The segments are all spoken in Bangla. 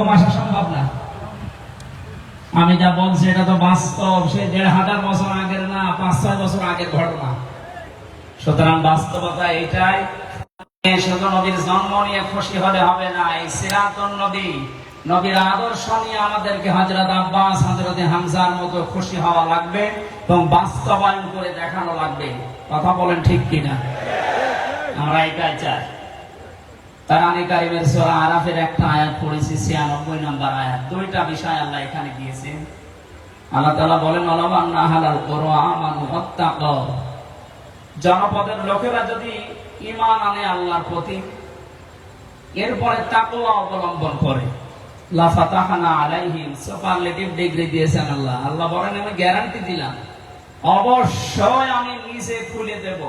ঘুম আসা সম্ভব না। আমি যা বলছি এটা তো বাস্তব, সে ১,৫০০ বছর আগের না, ৫-৬ বছর আগের ঘটনা। সুতরাং বাস্তবতা এটাই, শুধু নবীর জন্ম নিয়ে খুশি হলে হবে না। এই সিরাতুন নবী, নবীর আদর্শ নিয়ে আমাদেরকে হযরত আব্বাস, হযরত হামজার মতো খুশি হওয়া লাগবে এবং বাস্তবায়ন করে দেখানো লাগবে। কথা বলেন ঠিক কিনা? আমরা এটাই চাই। কোরআনে কারীমের সূরা আরাফের একটা আয়াত পড়েছি, ৯৬ নম্বর আয়াত। দুইটা বিষয় আল্লাহ এখানে দিয়েছেন। আল্লাহ তাআলা বলেন, আল্লাহুম্মা হালাল কুরআন ওয়াত্তাকা, জনপদের লোকেরা যদি ঈমান আনে আল্লাহর প্রতি, এরপরে তাকওয়া অবলম্বন করে, লা ফাতাহনা আলাইহিম, সুপারলেটিভ ডিগ্রি দিয়েছেন আল্লাহ। আল্লাহ বলেন আমি গ্যারান্টি দিলাম, অবশ্যই আমি নিচে খুলে দেব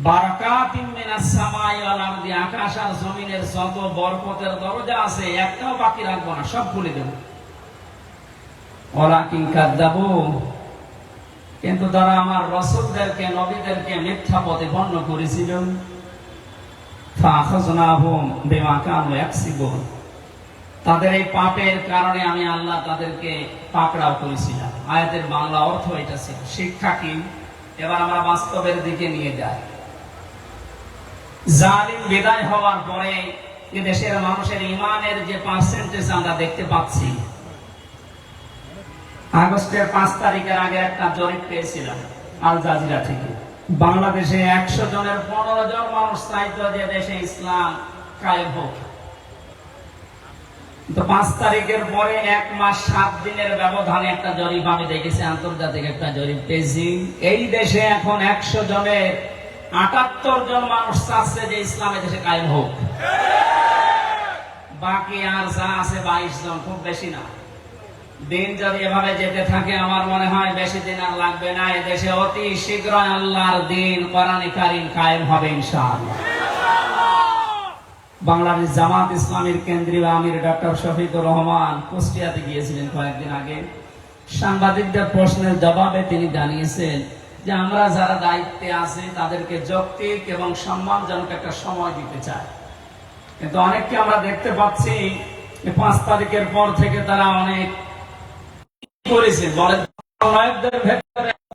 বারাকাতিন মিনাস সামাই ওয়াল আরদি, আকাশ আর জমিনের যত বরকতের দরজা আছে একটাও বাকি রাখবো না, সব খুলে দেব। ওয়ালাকিন কাযাবু, কিন্তু তারা আমার রাসূলদেরকে, নবীদেরকে মিথ্যা প্রতিপন্ন করেছিল। ফাআখাযনাহুম বিমা কানু ইয়াকসিবুন, তাদের এই পাপের কারণে আমি আল্লাহ তাদেরকে পাকড়াও করেছিলাম। আয়াতের বাংলা অর্থ এটা ছিল। শিক্ষা কি? এবার আমরা বাস্তবের দিকে নিয়ে যাই। জালিম বিদায় হওয়ার পরে দেশের মানুষের ঈমানের যে পার্সেন্টেজ আমরা দেখতে পাচ্ছি, আগস্টের ৫ তারিখের আগে একটা জরিপ পেয়েছিলাম আল জাজিরা থেকে। বাংলাদেশে ১০০ জনের ১৫ জন মানুষ চাইতো যে দেশে ইসলাম কায়েম হোক। তো ৫ তারিখের পরে ১ মাস ৭ দিনের ব্যবধানে একটা জরিপ আমি দেখেছি, আন্তর্জাতিক একটা জরিপ পেয়েছি। এই দেশে এখন ১০০ জনের ৭৮ জন মানুষ চাচ্ছে যে ইসলামে দেশে কায়েম হোক। বাকি আর যা আছে ২২ জন, খুব বেশি না। দিন যদি এভাবে যেতে থাকে আমার মনে হয় বেশি দিন আর লাগবে না, এদেশে অতি শীঘ্রই আল্লাহর দিন কোরআনে কারীম কায়েম হবে ইনশাআল্লাহ। বাংলাদেশ জামাত ইসলামীর কেন্দ্রীয় আমির ডক্টর শফিকুর রহমান কুষ্টিয়াতে গিয়েছিলেন কয়েকদিন আগে। সাংবাদিকদের প্রশ্নের জবাবে তিনি জানিয়েছেন যে আমরা যারা দায়িত্বে আছি তাদেরকে যৌক্তিক এবং সম্মানজনক একটা সময় দিতে চাই, কিন্তু অনেককে আমরা দেখতে পাচ্ছি ৫ তারিখের পর থেকে তারা অনেক করেছে। বলেন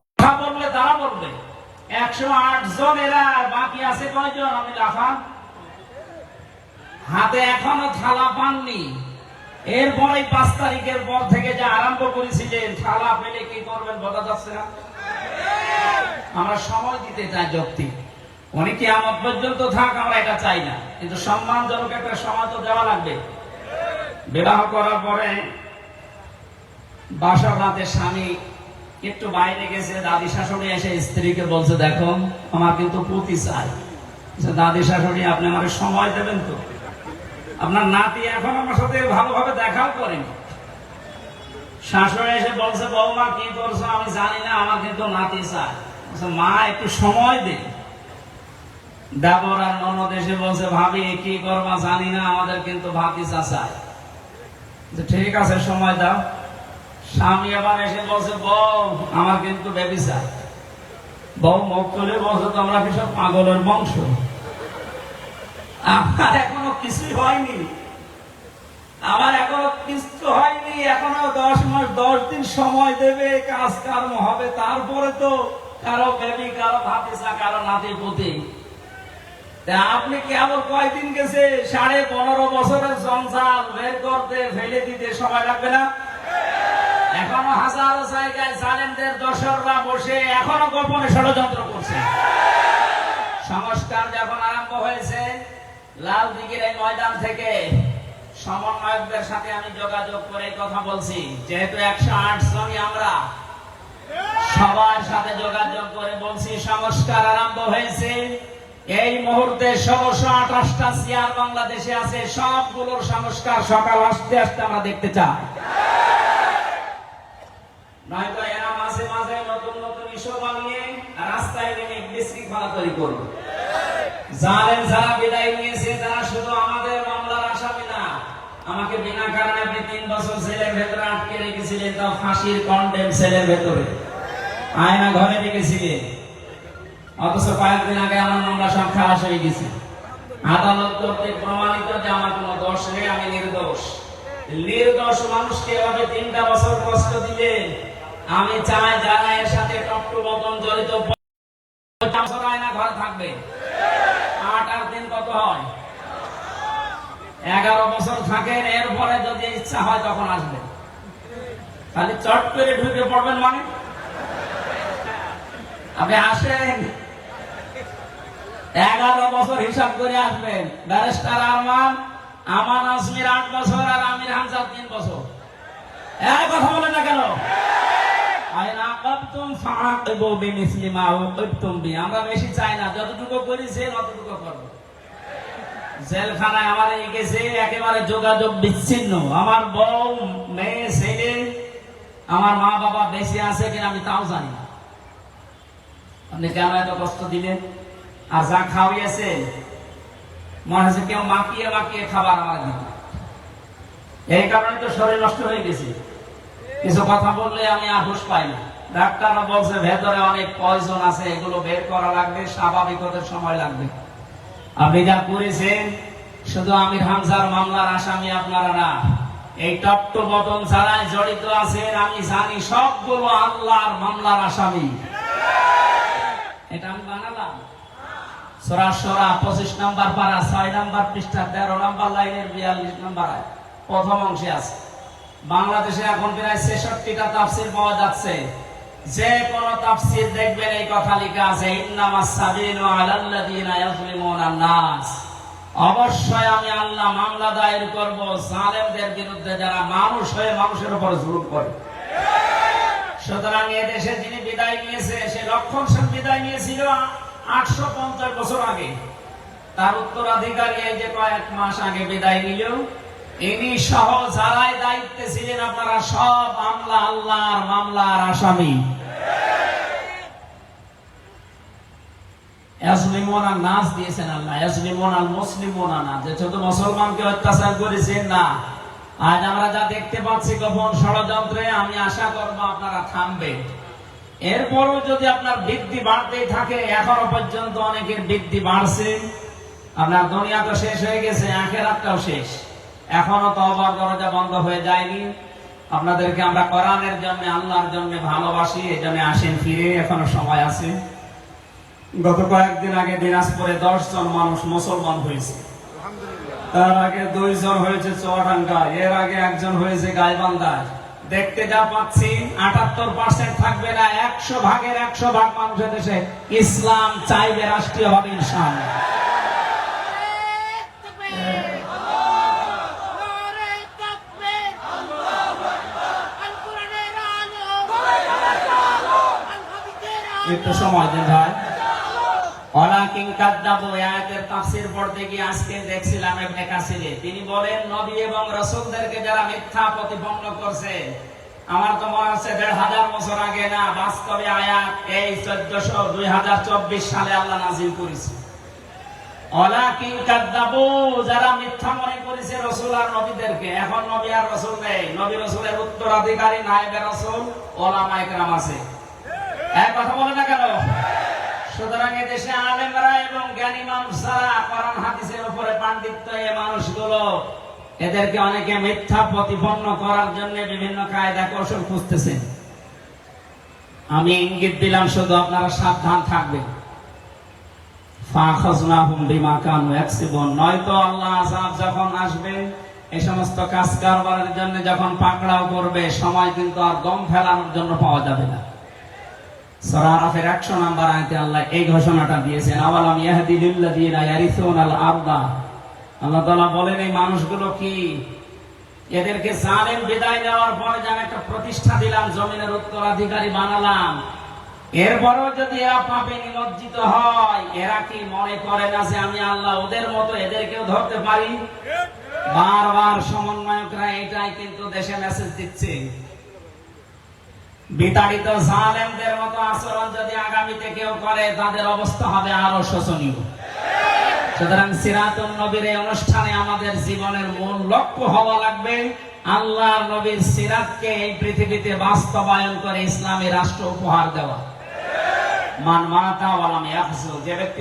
কথা বললে তারা বলবে ১০৮ জন, এরা বাকি আছে কয়জন? আমি লাফান হাতে এখনো থালা পাননি। এরপরে ৫ তারিখের পর থেকে যে আরম্ভ করেছিলেন, থালা পেলে কি করবেন বোঝা যাচ্ছে না। আমরা সময় দিতে চাই যৌক্তিক, অনেক কিয়ামত পর্যন্ত থাক, আমরা এটা চাই না, কিন্তু সম্মানজনক একটা সময় তো দেওয়া লাগবে। বিবাহ করার পরে বাসার রাতে স্বামী একটু বাইরে গেছে, দাদি শাশুড়ি এসে স্ত্রীকে বলছে দেখো আমার কিন্তু পুতি চাই। দাদি শাশুড়ি আপনি আমার সময় দেবেন তো? আপনার নাতি এখন আমার সাথে ভালোভাবে দেখাও করেনি। শাশুড়ি এসে বলছে বৌমা কি করছো? আমি জানি না, আমার কিন্তু নাতি চাই। মা একটু সময় দে। দেবর আর ননদ এসে বলছে ভাবি কি করবা জানি না, আমাদের কিন্তু ভাতিজা চাই। ঠিক আছে সময় দাও। স্বামী আবার এসে বলছে বউ আমার কিন্তু বেবি চাই। বউ মুখ তুলে বলছে তোমরা কি সব পাগলের বংশ? আমার এখনো কিছুই হয়নি, আমার এখনো কিছু হয়নি, এখনো ১০ মাস ১০ দিন সময় দেবে, কাজ কর্ম হবে, তারপরে তো কারো বেবি, কারো ভাতিজা, কারো নাতি পুতি। আপনি কেবল কয়দিন গেছে, ১৫.৫ বছরের সংসার বের করতে, ফেলে দিতে সময় লাগবে না? এখনো হাজারো জায়গায় জালেমদের দোসররা বসে এখনো গোপনে ষড়যন্ত্র করছে। সংস্কার যখন আরম্ভ হয়েছে, লাল দিঘির এই ময়দান থেকে সমন্বয়কদের সাথে আমি যোগাযোগ করে কথা বলছি, যেহেতু ১০৮ জনই আমরা, সবার সাথে যোগাযোগ করে বলছি সংস্কার আরম্ভ হয়েছে। এই মুহূর্তে ১৬২৮টা চেয়ার বাংলাদেশে আছে, সবগুলোর সংস্কার সকাল আসতে আসতে আমরা দেখতে চাই। নয়তো এরা মাঝে মাঝে নতুন নতুন ইস্যু বানিয়ে রাস্তায় নেমে বিশৃঙ্খলা তৈরি করবে। জালেম যারা বিদায় নিয়েছে তারা শুধু আমাদের মামলার আসামি না, আমাকে বিনা কারণে আপনি ৩ বছর জেলের ভেতরে আটকে রেখেছিলেন, তাও ফাঁসির কন্ডেম সেলের ভেতরে, আয়না ঘরে রেখেছিলেন, অথচ কয়েকদিন আগে আমার মামলা সব খালাস হয়ে গেছে। আদালত কর্তৃক প্রমাণিত যে আমার কোনো দোষ নেই, আমি নির্দোষ। নির্দোষ মানুষকে এভাবে 3টা বছর কষ্ট দিলে আমি চাই যারা এর সাথে টপটপতন জড়িত না ঘরে থাকবে। 8 আর 3 কত হয়? 11 বছর থাকেন, এরপরে যদি ইচ্ছা হয় তখন আসবে। খালি চট করে ঢুকে পড়বেন মানে? আপনি আসেন 11 বছর হিসাব করে আসবেন। ব্যারিস্টার আমান আজমির 8 বছর আর আমির হামজা 3 বছর। এই কথা বলেন না কেন? আমরা বেশি চাই না, যতটুকু করেছে ততটুকু করবো। জেলখানায় আমার গেছে একেবারে যোগাযোগ বিচ্ছিন্ন। আমার বউ, মেয়ে, ছেলে, আমার মা বাবা বেঁচে আছে কিনা আমি তাও জানি না। আপনি কেন এত কষ্ট দিলেন? আর যা খাওয়াইছে মনে হচ্ছে কেউ মাখিয়ে মাখিয়ে খাবার আমার দিতে। এই কারণে তো শরীর নষ্ট হয়ে গেছে। কিছু কথা বললে আমি আর হুঁশ পাই না। ডাক্তাররা বলছে ভেতরে অনেক পয়জন আছে, এগুলো বের করা লাগবে, স্বাভাবিক হতে সময় লাগবে। আপনি যা করেছেন, শুধু আমির হামজার মামলার আসামি আপনারা না, এই টপটপতন যারা জড়িত আছেন আমি জানি সবগুলো আল্লাহর মামলার আসামি। এটা আমি বানালাম। সূরা শুরা 25 নম্বর পারা 6 নম্বর পৃষ্ঠা 13 নম্বর লাইনের 42 নম্বর আয়াত প্রথম অংশে আছে। বাংলাদেশে এখন প্রায় 66টা তাফসীর পাওয়া যাচ্ছে। যে কোন তাফসীর দেখবেন এই কথা লেখা আছে, ইন্নামাস সাবিলু আলাল্লাযিনা ইয়াযলিমুনান নাস। অবশ্যই আমি আল্লাহ মামলা দায়ের করব জালেমদের বিরুদ্ধে, যারা মানুষ হয়ে মানুষের উপর জুলুম করে। সুতরাং এই দেশে যিনি বিদায় নিয়েছে, সে লক্ষণ সেন বিদায় নিয়েছিল 850 বছর আগে। তার উত্তরাধিকারী এই যে কয়েক মাস আগে বিদায় নিল, ইনি সহ যারাই দায়িত্বে ছিলেন আপনারা সব আল্লাহর মামলার আসামি। ইয়াজলিমুনা নাস দিয়েছেন আল্লাহ, ইয়াজলিমুনা আল মুসলিমুনা না, যে শুধু মুসলমানকে অত্যাচার করেছেন না। আজ আমরা যা দেখতে পাচ্ছি গোপন ষড়যন্ত্রে, আমি আশা করব আপনারা থামবেন। এরপরও যদি আপনার বৃদ্ধি বাড়তেই থাকে, এখনো পর্যন্ত অনেকের বৃদ্ধি বাড়ছে। আপনার দুনিয়া তো শেষ হয়ে গেছে, আখিরাতটাও শেষ। এখনো তওবার দরজা বন্ধ হয়ে যায়নি। আপনাদেরকে আমরা কোরআনের জন্য, আল্লাহর জন্য ভালোবাসি, এজন্য আসেন ফিরে, এখনো সময় আছে। গত কয়েকদিন আগে দিনাজপুরে 10 জন মানুষ মুসলমান হয়েছে। তার আগে 2 জন হয়েছে চুয়াডাঙ্গা, এর আগে 1 জন হয়েছে গাইবান্ধায়। দেখতে যা পাচ্ছি 78% থাকবে না, 100 ভাগের 100 ভাগ মানুষের দেশে ইসলাম চাইবে রাষ্ট্রীয়ভাবে ইনশাআল্লাহ। একটু সময় দেন ভাই। ওয়ালাকিন কাযযাবু আয়াতের তাফসীর পড়তে গিয়ে আজকে দেখছিলাম ইবনে কাসিরে, তিনি বলেন নবী এবং রাসূলদেরকে যারা মিথ্যা প্রতিপন্ন করছে, আমার তো মনে আছে 1500 বছর আগে না, বাস্তবে আয়াত এই 2024 সালে আল্লাহ নাযিল করেছে। ওয়ালাকিন কাযযাবু, যারা মিথ্যা মনে করেছে রাসূল আর নবীদেরকে। এখন নবী আর রাসূল নেই, নবী রাসূলের উত্তরাধিকারী নায়েবে রাসূল উলামায়ে কেরাম আছে। এক কথা বলে না কেন? সুতরাং এদেশে আলেমরা এবং জ্ঞানী মানুষ যারা কোরআন হাদিসের উপরে পাণ্ডিত্য, এই মানুষগুলো এদেরকে অনেকে মিথ্যা প্রতিপন্ন করার জন্য বিভিন্ন কায়দা কৌশল খুঁজতেছেন। আমি ইঙ্গিত দিলাম, শুধু আপনারা সাবধান থাকবেন। ফাখাযনাহুম বিমা কানু ইয়াকসিবুন, নয়তো আল্লাহ আযাব যখন আসবে, এই সমস্ত কাজ কারবারের জন্য যখন পাকড়াও করবে, সময় কিন্তু আর দম ফেলানোর জন্য পাওয়া যাবে না। সূরা আরাফের 100 নম্বর আয়াতে আল্লাহ এই ঘোষণাটা দিয়েছেন, আওয়ালাম ইয়াহদি লিল্লাযিনা ইয়ারিসুনাল আরদা। আল্লাহ তাআলা বলেন এই মানুষগুলো কি, এদেরকে জালেম বিদায় দেওয়ার পরে যেন একটা প্রতিষ্ঠা দিলাম, জমিনের উত্তরাধিকারী বানালাম, এরপরও যদি এরা পাপে নিমজ্জিত হয়, এরা কি মনে করে না যে আমি আল্লাহ ওদের মতো এদেরকেও ধরতে পারি? বারবার সমন্বয়করা এটাই কিন্তু দেশে মেসেজ দিচ্ছে। বিতাড়িত জালেমদের মতো আচরণ যদি আগামীতে কেউ করে, তাদের অবস্থা হবে আরো শোচনীয়। সুতরাং সিরাতুন নবীর এই অনুষ্ঠানে আমাদের জীবনের মূল লক্ষ্য হওয়া লাগবে আল্লাহর নবীর সিরাতকে এই পৃথিবীতে বাস্তবায়ন করে ইসলামী রাষ্ট্র উপহার দেওয়া। মান মাতা ওয়া লাম ইয়াহজু, যে ব্যক্তি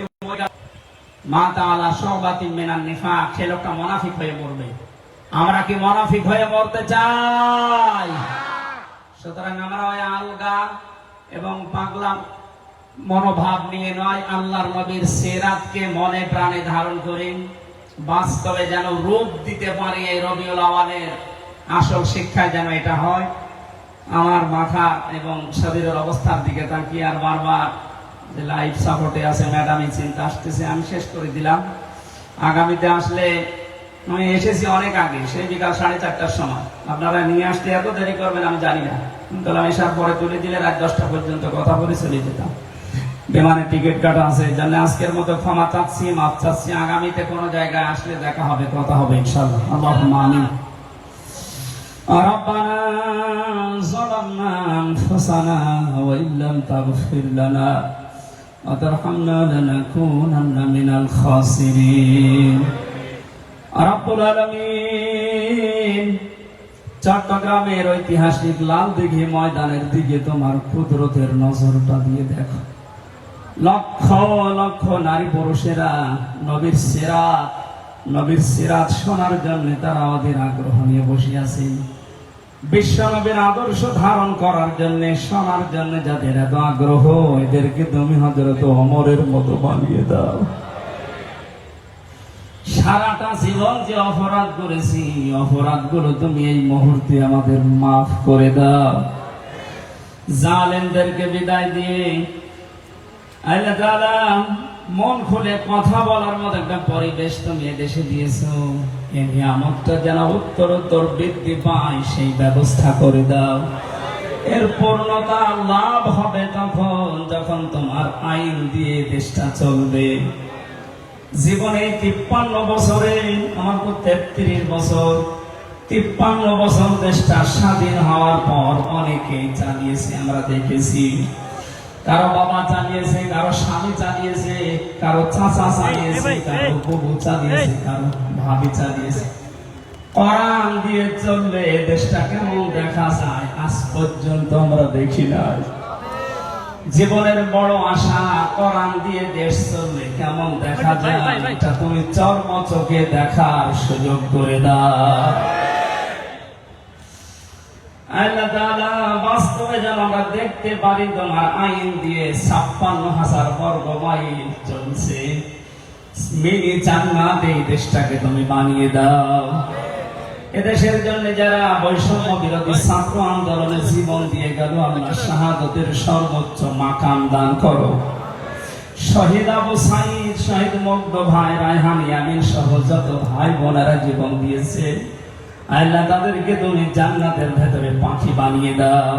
মাতা আলা শুবাতিন মিনান নিফাক, সে লোকটা মুনাফিক হয়ে মরবে। আমরা কি মুনাফিক হয়ে মরতে চাই? সুতরাং আমরা ওই আলগা এবং পাগলা মনোভাব নিয়ে নয়, আল্লাহর নবীর সিরাতকে মনে প্রাণে ধারণ করি, বাস্তবে যেন রূপ দিতে পারি। এই রবিউল আওয়ালের আসল শিক্ষা যেন এটা হয়। আমার মাথা এবং শরীরের অবস্থার দিকে তাকিয়ে আর বারবার যে লাইফ সাপোর্টে আছে ম্যাডামই চিন্তা আসতেছে, আমি শেষ করে দিলাম। আগামীতে আসলে আমি এসেছি অনেক আগে, সেই বিকাল 4:30টার সময়। আপনারা নিয়ে আসতে এত দেরি করবেন আমি জানি না, কিন্তু আমি এসার পরে তুলে দিলে রাত 10টা পর্যন্ত কথা বলে চলে যেতাম। বিমানের টিকিট কাটা আছে, জানলে আজকের মতো ক্ষমা চাচ্ছি, মাফ চাচ্ছি। আগামীতে কোনো জায়গায় আসলে দেখা হবে, কথা হবে ইনশাআল্লাহ। আল্লাহুম্মা আমিন। ربنا ظلمنا أنفسنا وإن لم تغفر لنا وترحمنا لنكونن من الخاسرين رب العالمين। চট্টগ্রামের ঐতিহাসিক লালদিঘি ময়দানের দিকে তোমার কুদরতের নজরটা দিয়ে দেখো। লক্ষ লক্ষ নারী পুরুষেরা নবীর সিরাত শোনার জন্য তারা ওদের আগ্রহ নিয়ে বসে আছেন। বিশ্ব নবীর আদর্শ ধারণ করার জন্য, শোনার জন্য যাদের এত আগ্রহ, এদেরকে তুমি হযরত ওমরের মতো বানিয়ে দাও। সারাটা জীবন যে অপরাধ করেছি, অপরাধগুলো তুমি এই মুহূর্তে আমাদের মাফ করে দাও। জালেমদেরকে বিদায় দিয়ে আল্লাহ তাআলা মন খুলে কথা বলার মতো একটা পরিবেশ তুমি এদেশে দিয়েছো। এই নিয়ামতটা যেন উত্তরোত্তর বৃদ্ধি পায়, সেই ব্যবস্থা করে দাও। এর পূর্ণতা লাভ হবে তখন যখন তোমার আইন দিয়ে দেশটা চলবে। জীবনে 53 বছরে, আমার তো 33 বছর, 53 বছর দেশটা স্বাধীন হওয়ার পর অনেকেই চালিয়েছে, আমরা দেখেছি। কারো বাবা চালিয়েছে, কারো স্বামী চালিয়েছে, কারো চাচা চালিয়েছে, কারো বউ চালিয়েছে, কারো ভাবি চালিয়েছে। কোরআন দিয়ে চললে দেশটা কেমন দেখা যায় আজ পর্যন্ত আমরা দেখি নাই। জীবনের বড় আশা, কোরআন দিয়ে দেশ চললে কেমন দেখা যায়, এটা তুমি চর্ম চোখে দেখার সুযোগ করে দাও। আল্লাহ তাআলা বাস্তবে যেন আমরা দেখতে পারি তোমার আইন দিয়ে 56,000 বর্গ মাইল চলছে। মিনি জান্নাত এই দেশটাকে তুমি বানিয়ে দাও। এদেশের জন্য যারা বৈষম্য বিরোধী ছাত্র আন্দোলনে জীবন দিয়ে গেল, আল্লাহ শাহাদতের সর্বোচ্চ মাকাম দান করো। শহীদ আবু সাঈদ, শহীদ মুগ্ধ ভাই, রায়হান ইয়ামিন সহ যত ভাই বোনেরা জীবন দিয়েছে, আল্লাহ তাদেরকে তুমি জান্নাতের ভেতরে পাখি বানিয়ে দাও।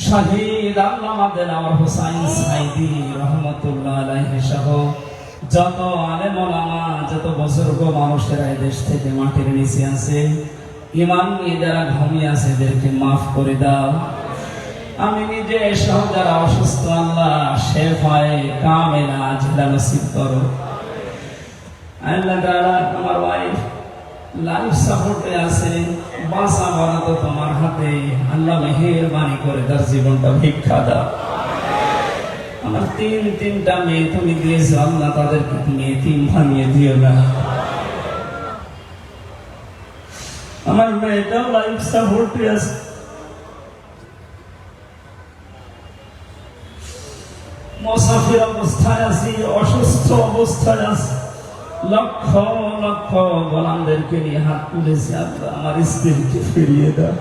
শহীদ আল্লামা দেলাওয়ার হোসাইন সাইদি রহমতুল্লাহ আলাইহি সহ যত আলেম ওলামা, যত বুজুর্গ মানুষেরা এই দেশ থেকে মাটির নিচে আছে, ঈমান নিয়ে যারা ঘুমিয়ে আছে, এদেরকে মাফ করে দাও। আমি নিজে সহ যারা অসুস্থ, আল্লাহ শেফায়ে কামেলা আজলা নসিব করো। আল্লাহ তাআলা আমার ওয়াইফ লাইফ সাপোর্টে আছে, বাঁচা বলা তো তোমার হাতে। আল্লাহ মেহেরবানি করে তার জীবনটা ভিক্ষা দাও। আমার তিনটা মেয়ে তুমি দিয়েছো, আল্লাহ তাদেরকে তুমি এতিম বানিয়ে দিও না। আমার মেয়েটা লাইফ সাপোর্টে আছে, মুসাফির অবস্থায় আছি, অসুস্থ অবস্থায় আছে। লক্ষ লক্ষ গোলামদেরকে নিয়ে হাত তুলেছি, আল্লাহ আমার স্ত্রীকে ফিরিয়ে দাও।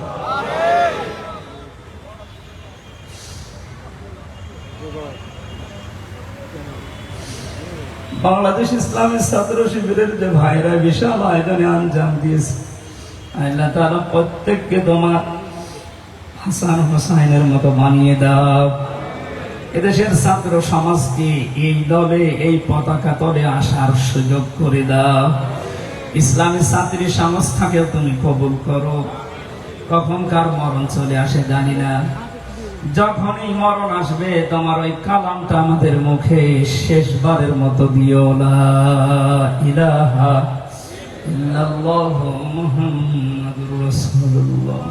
বাংলাদেশ ইসলামী ছাত্র শিবিরের যে ভাইরা বিশাল আয়োজনে আঞ্জাম দিয়েছে, আল্লাহ তাআলা প্রত্যেককে তোমার হাসান হোসাইনের মতো বানিয়ে দাও। এদেশের ছাত্র সমাজকে এই দলে, এই পতাকা তলে আসার সুযোগ করে দাও। ইসলামী ছাত্রী সংস্থাকেও তুমি কবুল করো। কখন কার মরণ চলে আসে জানি না, যখনই মরণ আসবে তোমার ওই কালামটা আমাদের মুখে শেষবারের মতো দিও। লা ইলাহা ইল্লাল্লাহু মুহাম্মাদুর রাসূলুল্লাহ।